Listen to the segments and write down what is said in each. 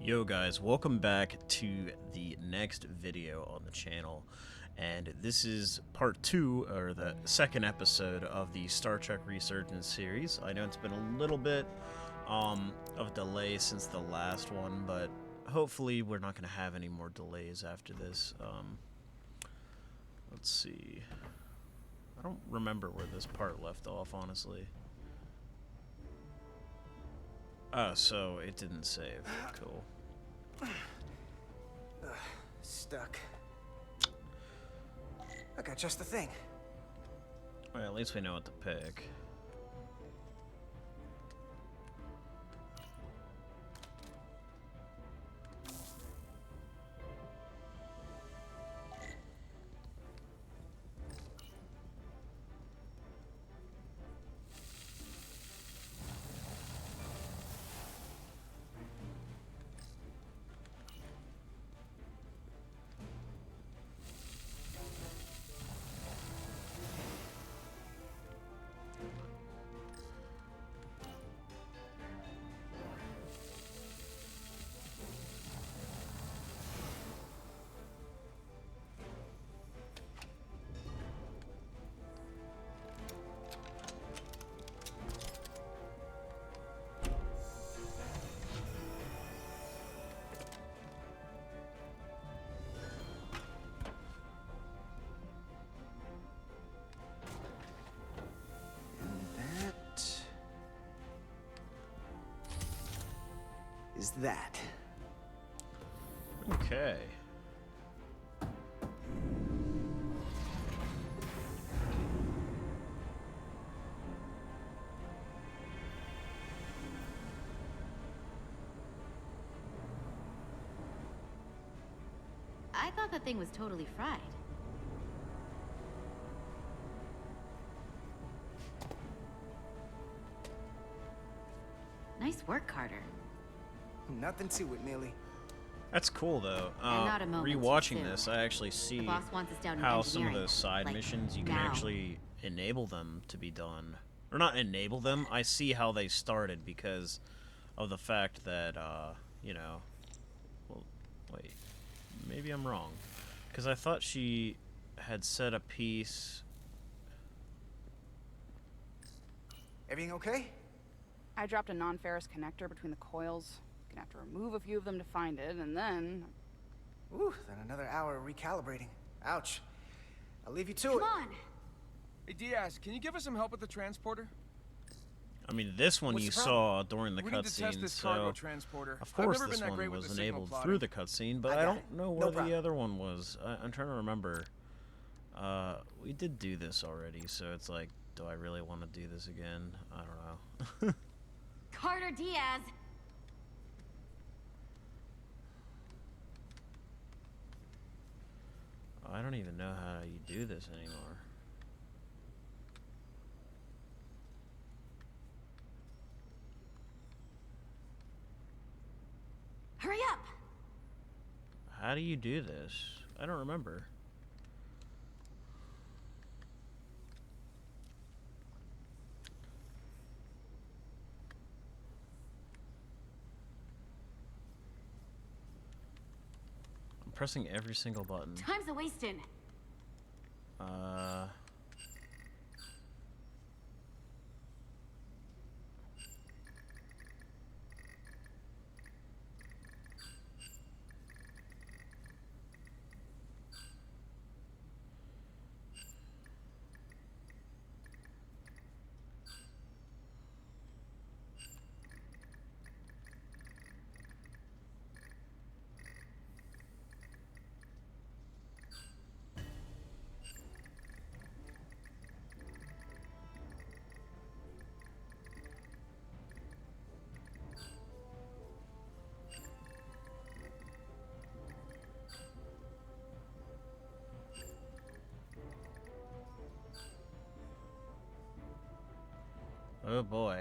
Yo guys, welcome back to the next video on the channel, and this is part 2, or the second episode of the Star Trek Resurgence series. I know it's been a little bit of a delay since the last one, but hopefully we're not going to have any more delays after this. Let's see. I don't remember where this part left off, honestly. Oh, so it didn't save. Cool. Stuck. I got just the thing. Well, at least we know what to pick. Is that? Okay. I thought that thing was totally fried. Nice work, Carter. Nothing to it, Millie. That's cool, though. And not a moment too Rewatching soon. this, I actually see The boss wants us down in how some of engineering, those side like, missions, you can now. actually enable them to be done. Or not enable them, I see how they started because of the fact that, you know... Well, wait. Maybe I'm wrong. Because I thought she had set a piece... Everything okay? I dropped a non-ferrous connector between the coils. Gonna have to remove a few of them to find it, and then... Ooh, then another hour of recalibrating. Ouch. I'll leave you to Come it. on! Hey Diaz, can you give us some help with the transporter? I mean, this one What's you the problem? saw during the We need to test cutscene, this cargo so... transporter. Of course I've never this been that one great with was the signal enabled plotting. through the cutscene, but I I got don't it. know No where the problem. other one was. I'm trying to remember. We did do this already, so it's like, do I really want to do this again? I don't know. Carter Diaz! I don't even know how you do this anymore. Hurry up! How do you do this? I don't remember. I'm pressing every single button. Time's a-wasting. Uh... Oh boy.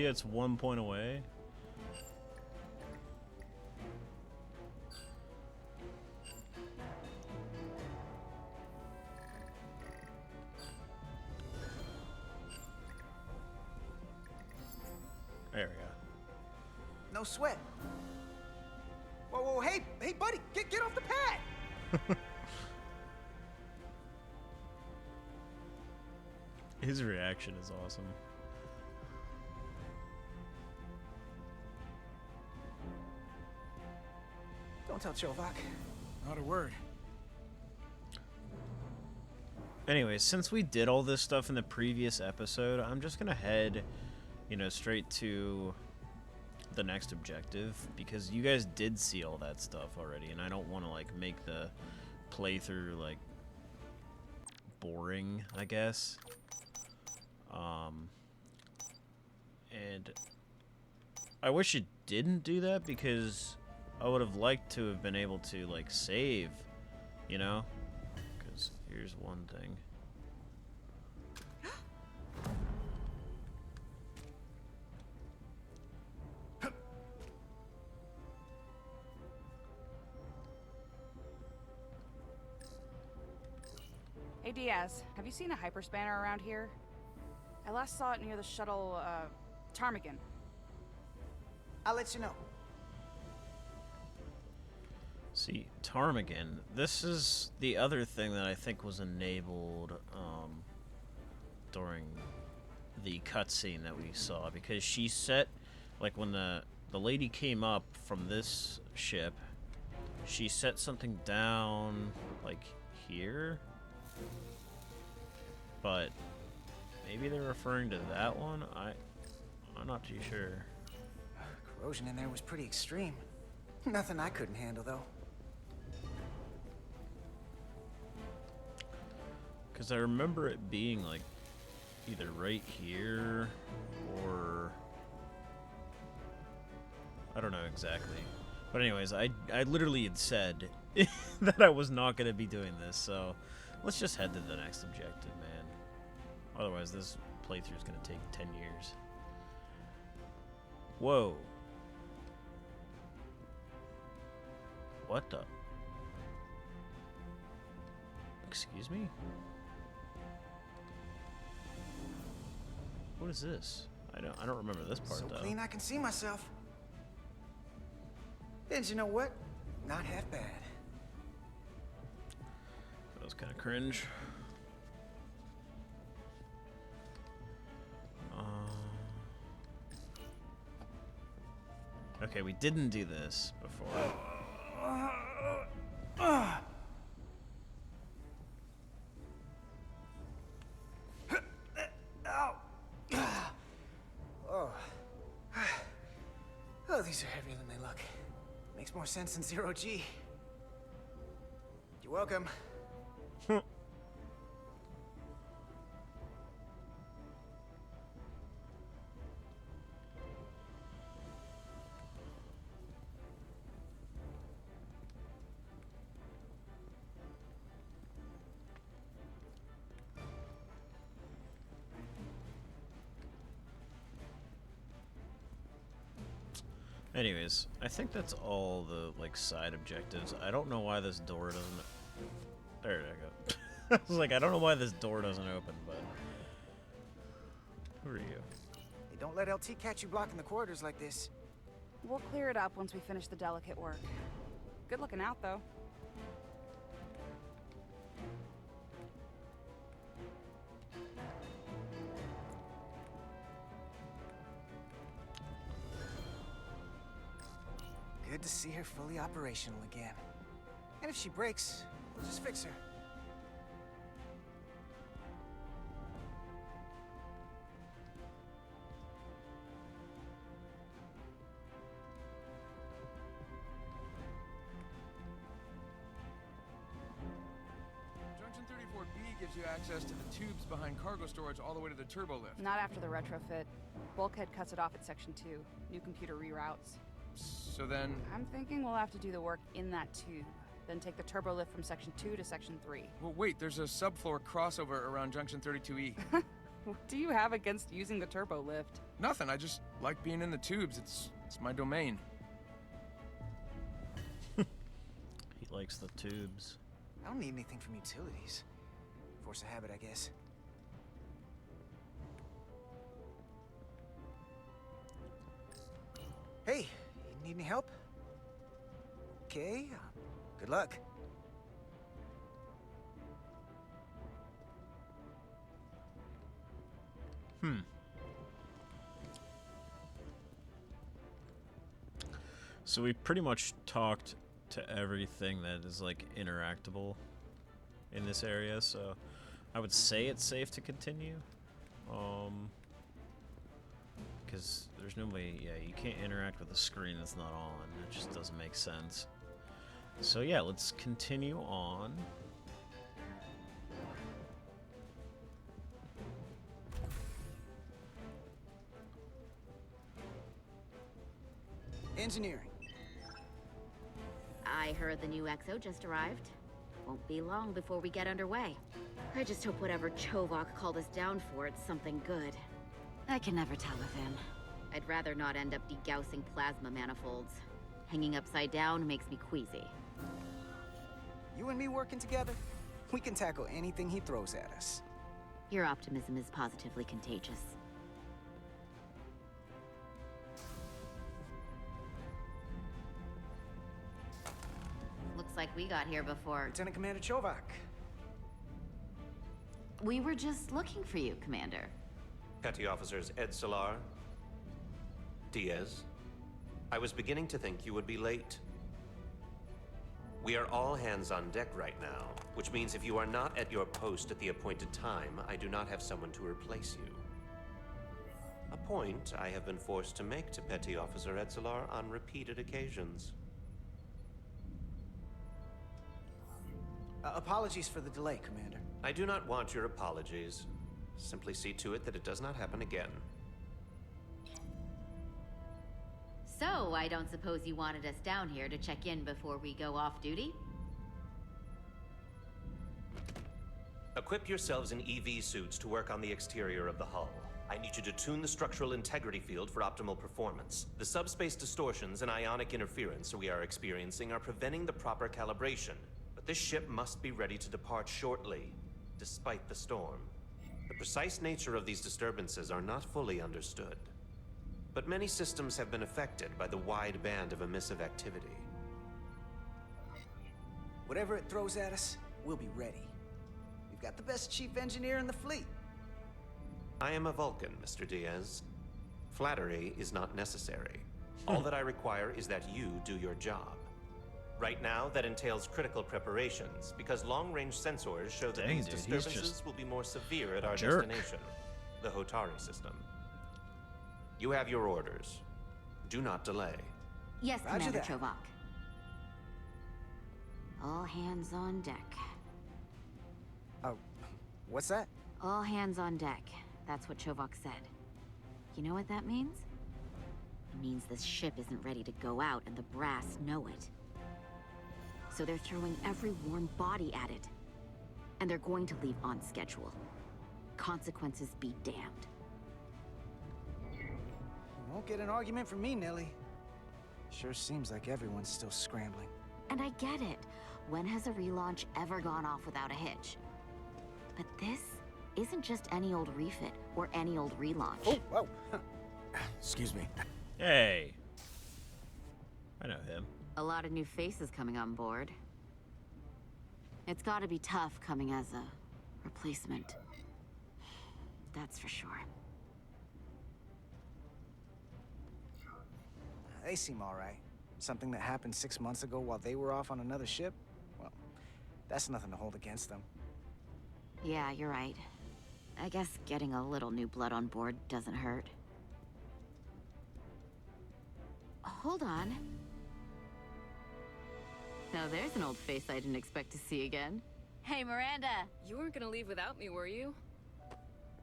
it's 1 point away. There we go. No sweat. Whoa, whoa, hey, buddy, get off the pad! His reaction is awesome. Don't tell Chovak. Not a word. Anyway, since we did all this stuff in the previous episode, I'm just gonna head, you know, straight to the next objective, because you guys did see all that stuff already, and I don't want to, like, make the playthrough, like, boring, I guess. And I wish it didn't do that, because I would have liked to have been able to, like, save, you know? Because here's one thing. Hey Diaz, have you seen a hyperspanner around here? I last saw it near the shuttle, Ptarmigan. I'll let you know. See, Ptarmigan, this is the other thing that I think was enabled during the cutscene that we saw, because she set, like, when the lady came up from this ship, she set something down, like, here, but maybe they're referring to that one? I'm not too sure. Corrosion in there was pretty extreme. Nothing I couldn't handle, though. Because I remember it being, like, either right here or... I don't know exactly. But anyways, I literally had said that I was not going to be doing this, so let's just head to the next objective, man. Otherwise, this playthrough is going to take 10 years. Whoa. What the? Excuse me? What is this? I don't remember this part, So though. clean I can see myself. And you know what? Not half bad. That was kind of cringe. Okay, we didn't do this before. Oh. Oh, these are heavier than they look. Makes more sense than 0G. You're welcome. Anyways, I think that's all the, like, side objectives. I don't know why this door doesn't... There I go. I was like, I don't know why this door doesn't open, but... Who are you? Hey, don't let LT catch you blocking the corridors like this. We'll clear it up once we finish the delicate work. Good looking out, though. Good to see her fully operational again. And if she breaks, we'll just fix her. Junction 34B gives you access to the tubes behind cargo storage all the way to the turbo lift. Not after the retrofit. Bulkhead cuts it off at Section 2. New computer reroutes. So then... I'm thinking we'll have to do the work in that tube. Then take the turbo lift from Section 2 to Section 3. Well, wait, there's a subfloor crossover around Junction 32E. What do you have against using the turbo lift? Nothing, I just like being in the tubes. It's my domain. He likes the tubes. I don't need anything from utilities. Force of habit, I guess. Hey, you need any help? Okay, good luck. So we pretty much talked to everything that is like interactable in this area, so I would say it's safe to continue. Because there's no way, yeah, you can't interact with a screen that's not on. It just doesn't make sense. So yeah, let's continue on. Engineering. I heard the new XO just arrived. Won't be long before we get underway. I just hope whatever Chovak called us down for, it's something good. I can never tell with him. I'd rather not end up degaussing plasma manifolds. Hanging upside down makes me queasy. You and me working together, we can tackle anything he throws at us. Your optimism is positively contagious. Looks like we got here before. Lieutenant Commander Chovak. We were just looking for you, Commander. Petty Officers Edsalar, Diaz. I was beginning to think you would be late. We are all hands on deck right now, which means if you are not at your post at the appointed time, I do not have someone to replace you. A point I have been forced to make to Petty Officer Edsalar on repeated occasions. Apologies for the delay, Commander. I do not want your apologies. Simply see to it that it does not happen again. So, I don't suppose you wanted us down here to check in before we go off duty? Equip yourselves in EV suits to work on the exterior of the hull. I need you to tune the structural integrity field for optimal performance. The subspace distortions and ionic interference we are experiencing are preventing the proper calibration. But this ship must be ready to depart shortly, despite the storm. The precise nature of these disturbances are not fully understood. But many systems have been affected by the wide band of emissive activity. Whatever it throws at us, we'll be ready. We've got the best chief engineer in the fleet. I am a Vulcan, Mr. Diaz. Flattery is not necessary. All that I require is that you do your job. Right now, that entails critical preparations, because long-range sensors show that Dang, these dude, he's disturbances just will be more severe at our jerk. destination, the Hotari system. You have your orders. Do not delay. Yes, Roger Commander that. Chovak. All hands on deck. Oh, what's that? All hands on deck. That's what Chovak said. You know what that means? It means this ship isn't ready to go out, and the brass know it. So they're throwing every warm body at it. And they're going to leave on schedule. Consequences be damned. You won't get an argument from me, Nelly. Sure seems like everyone's still scrambling. And I get it. When has a relaunch ever gone off without a hitch? But this isn't just any old refit or any old relaunch. Oh, whoa. Excuse me. Hey. I know him. A lot of new faces coming on board. It's gotta be tough coming as a replacement. That's for sure. They seem all right. Something that happened 6 months ago while they were off on another ship? Well, that's nothing to hold against them. Yeah, you're right. I guess getting a little new blood on board doesn't hurt. Hold on. Now there's an old face I didn't expect to see again. Hey, Miranda! You weren't gonna leave without me, were you?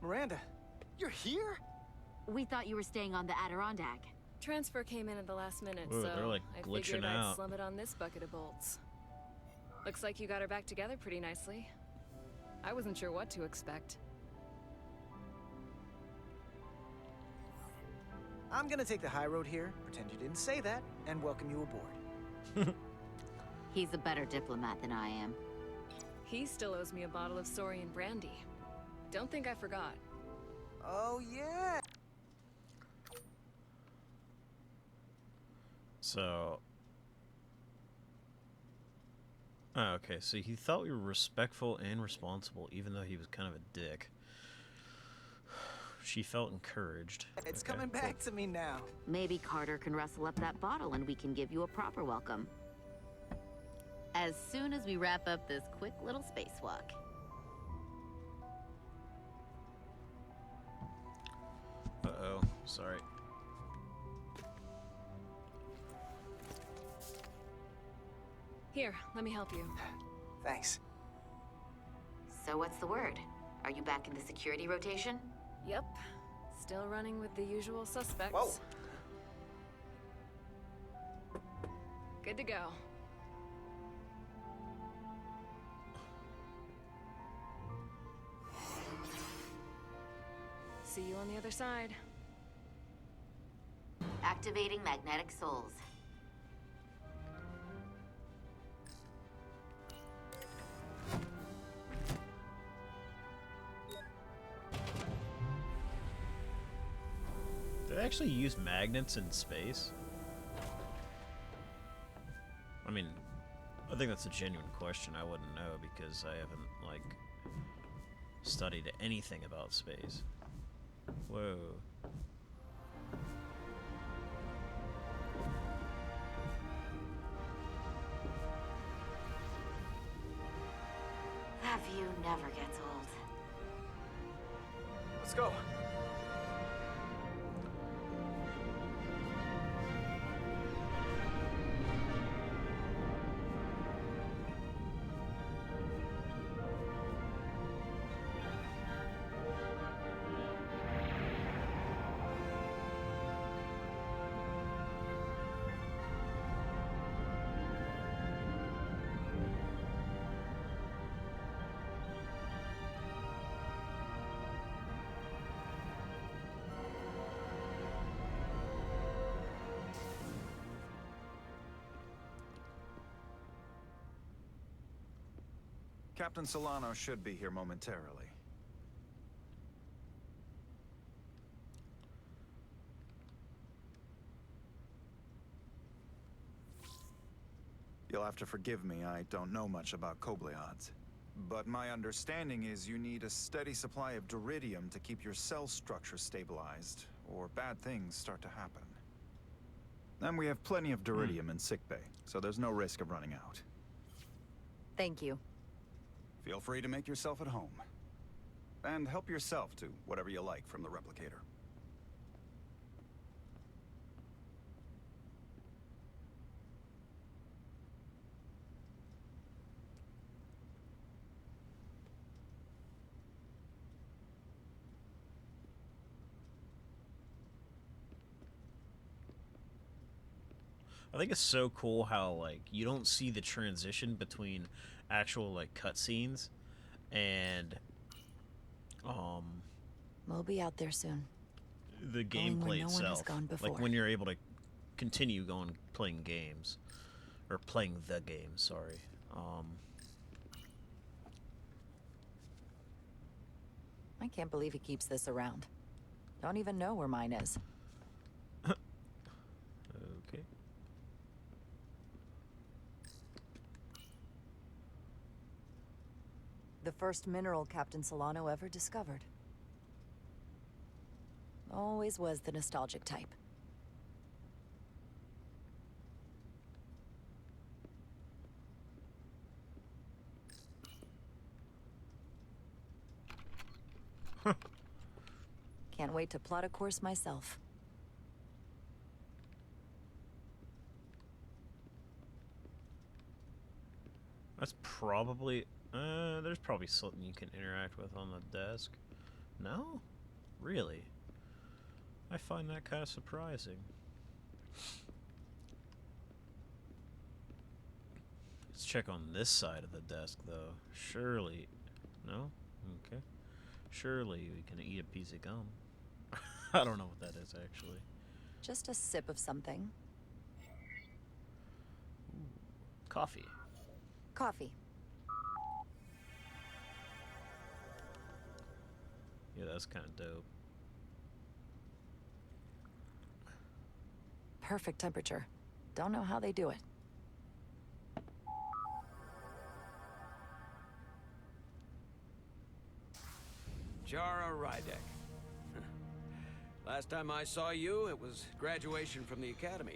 Miranda, you're here? We thought you were staying on the Adirondack. Transfer came in at the last minute, Ooh, so they're, like, I glitching figured out. I'd slum it on this bucket of bolts. Looks like you got her back together pretty nicely. I wasn't sure what to expect. I'm gonna take the high road here, pretend you didn't say that, and welcome you aboard. He's a better diplomat than I am. He still owes me a bottle of Saurian brandy. Don't think I forgot. Oh, yeah! So... Oh, okay, so he thought we were respectful and responsible, even though he was kind of a dick. She felt encouraged. It's Okay, coming back to me now. Maybe Carter can rustle up that bottle and we can give you a proper welcome. As soon as we wrap up this quick little spacewalk. Uh-oh, sorry. Here, let me help you. Thanks. So what's the word? Are you back in the security rotation? Yep. Still running with the usual suspects. Whoa! Good to go. See you on the other side. Activating magnetic souls. Do they actually use magnets in space? I mean, I think that's a genuine question. I wouldn't know because I haven't, like, studied anything about space. Whoa. That view never gets old. Let's go. Captain Solano should be here momentarily. You'll have to forgive me, I don't know much about Kobleods. But my understanding is you need a steady supply of duridium to keep your cell structure stabilized, or bad things start to happen. And we have plenty of duridium in sickbay, so there's no risk of running out. Thank you. Feel free to make yourself at home. And help yourself to whatever you like from the replicator. I think it's so cool how, like, you don't see the transition between actual, like, cutscenes and We'll be out there soon. the Going where gameplay no one has itself. gone before. Like when you're able to continue playing games, or playing the game. Sorry. I can't believe he keeps this around. Don't even know where mine is. Okay. The first mineral Captain Solano ever discovered. Always was the nostalgic type. Can't wait to plot a course myself. That's probably... there's probably something you can interact with on the desk. No? Really? I find that kind of surprising. Let's check on this side of the desk, though. Surely... No? Okay. Surely we can eat a piece of gum. I don't know what that is, actually. Just a sip of something. Coffee. Coffee. Yeah, that's kind of dope. Perfect temperature. Don't know how they do it. Jara Rydek. Last time I saw you, it was graduation from the academy.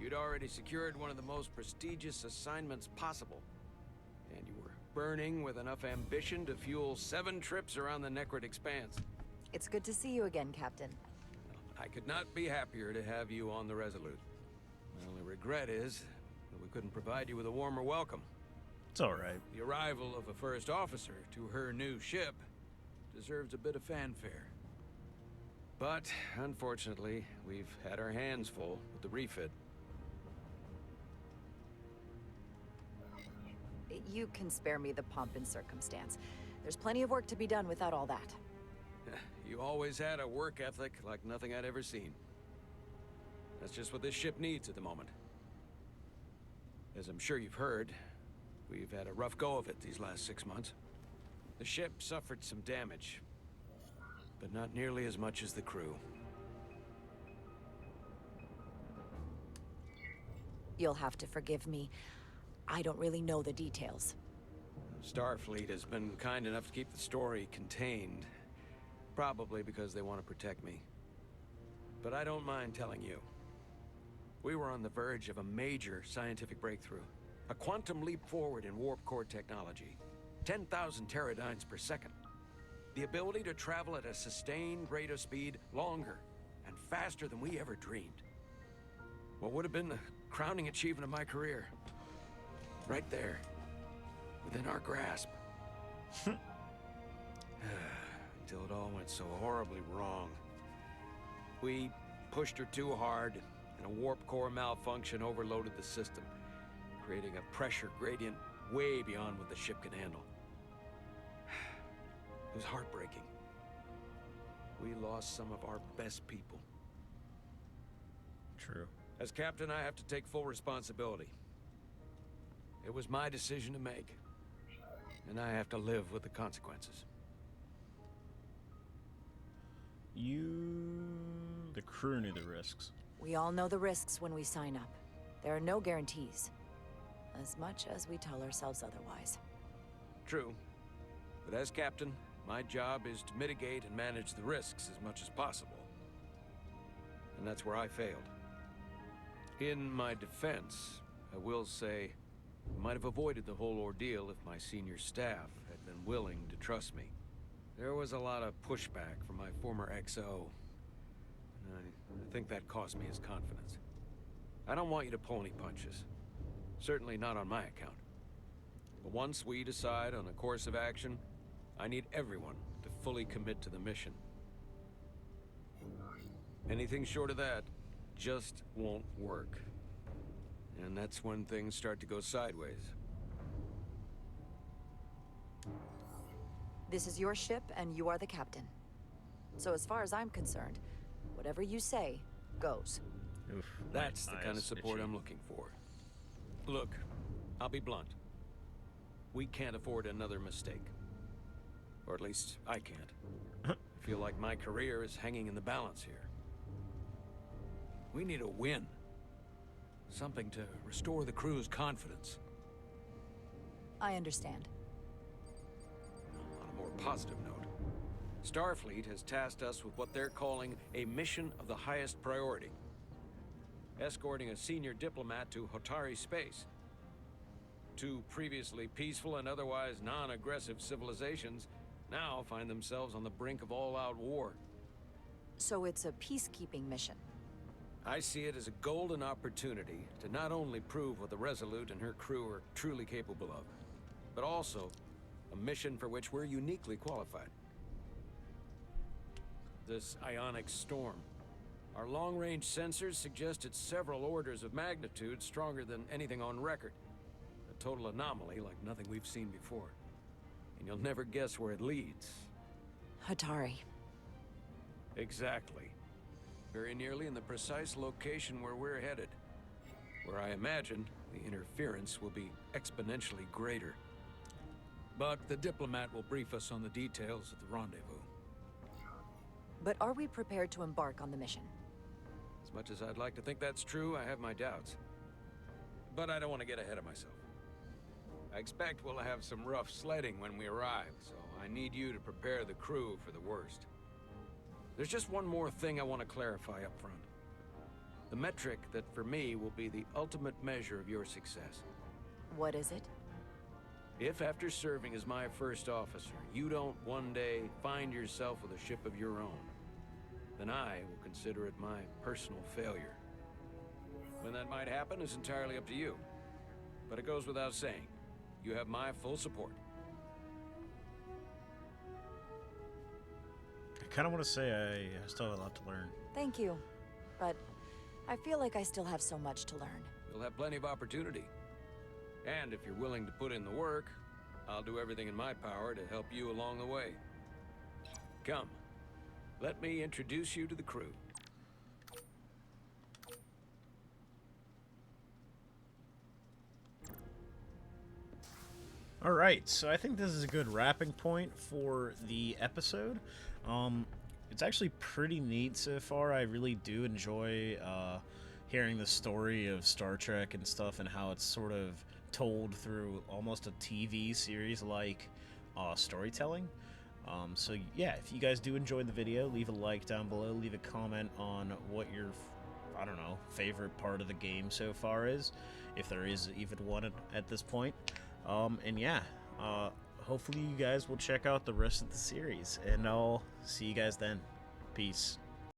You'd already secured one of the most prestigious assignments possible. And you were burning with enough ambition to fuel 7 trips around the Necrid Expanse. It's good to see you again, Captain. I could not be happier to have you on the Resolute. My only regret is that we couldn't provide you with a warmer welcome. It's all right. The arrival of a first officer to her new ship deserves a bit of fanfare. But, unfortunately, we've had our hands full with the refit. You can spare me the pomp and circumstance. There's plenty of work to be done without all that. You always had a work ethic like nothing I'd ever seen. That's just what this ship needs at the moment. As I'm sure you've heard, we've had a rough go of it these last 6 months. The ship suffered some damage, but not nearly as much as the crew. You'll have to forgive me. I don't really know the details. Starfleet has been kind enough to keep the story contained, probably because they want to protect me. But I don't mind telling you. We were on the verge of a major scientific breakthrough. A quantum leap forward in warp core technology. 10,000 teradynes per second. The ability to travel at a sustained rate of speed longer and faster than we ever dreamed. What would have been the crowning achievement of my career. Right there. Within our grasp. Until it all went so horribly wrong. We pushed her too hard, and a warp core malfunction overloaded the system, creating a pressure gradient way beyond what the ship can handle. It was heartbreaking. We lost some of our best people. True. As captain, I have to take full responsibility. It was my decision to make, and I have to live with the consequences. The crew knew the risks. We all know the risks when we sign up. There are no guarantees. As much as we tell ourselves otherwise. True. But as captain, my job is to mitigate and manage the risks as much as possible. And that's where I failed. In my defense, I will say, I might have avoided the whole ordeal if my senior staff had been willing to trust me. There was a lot of pushback from my former XO. And I think that cost me his confidence. I don't want you to pull any punches. Certainly not on my account. But once we decide on a course of action, I need everyone to fully commit to the mission. Anything short of that just won't work. And that's when things start to go sideways. This is your ship, and you are the captain. So as far as I'm concerned, whatever you say, goes. Oof, That's the my kind of eyes support itchy. I'm looking for. Look, I'll be blunt. We can't afford another mistake. Or at least, I can't. I feel like my career is hanging in the balance here. We need a win. Something to restore the crew's confidence. I understand. On a more positive note, Starfleet has tasked us with what they're calling a mission of the highest priority. Escorting a senior diplomat to Hotari space. 2 previously peaceful and otherwise non-aggressive civilizations now find themselves on the brink of all-out war. So it's a peacekeeping mission. I see it as a golden opportunity to not only prove what the Resolute and her crew are truly capable of, but also a mission for which we're uniquely qualified. This ionic storm. Our long-range sensors suggest it's several orders of magnitude stronger than anything on record. A total anomaly like nothing we've seen before. And you'll never guess where it leads. Hatari. Exactly. very nearly in the precise location where we're headed, where I imagine the interference will be exponentially greater. But the diplomat will brief us on the details at the rendezvous. But are we prepared to embark on the mission? As much as I'd like to think that's true, I have my doubts. But I don't want to get ahead of myself. I expect we'll have some rough sledding when we arrive, so I need you to prepare the crew for the worst. There's just one more thing I want to clarify up front. The metric that for me will be the ultimate measure of your success. What is it? If after serving as my first officer, you don't one day find yourself with a ship of your own, then I will consider it my personal failure. When that might happen is entirely up to you. But it goes without saying, you have my full support. I kind of want to say I still have a lot to learn. Thank you. But I feel like I still have so much to learn. You'll have plenty of opportunity. And if you're willing to put in the work, I'll do everything in my power to help you along the way. Come, let me introduce you to the crew. All right, so I think this is a good wrapping point for the episode. It's actually pretty neat so far. I really do enjoy hearing the story of Star Trek and stuff, and how it's sort of told through almost a TV series like storytelling. So yeah, if you guys do enjoy the video, leave a like down below, leave a comment on what your, I don't know, favorite part of the game so far is, if there is even one at this point. And yeah, hopefully you guys will check out the rest of the series, and I'll see you guys then. Peace.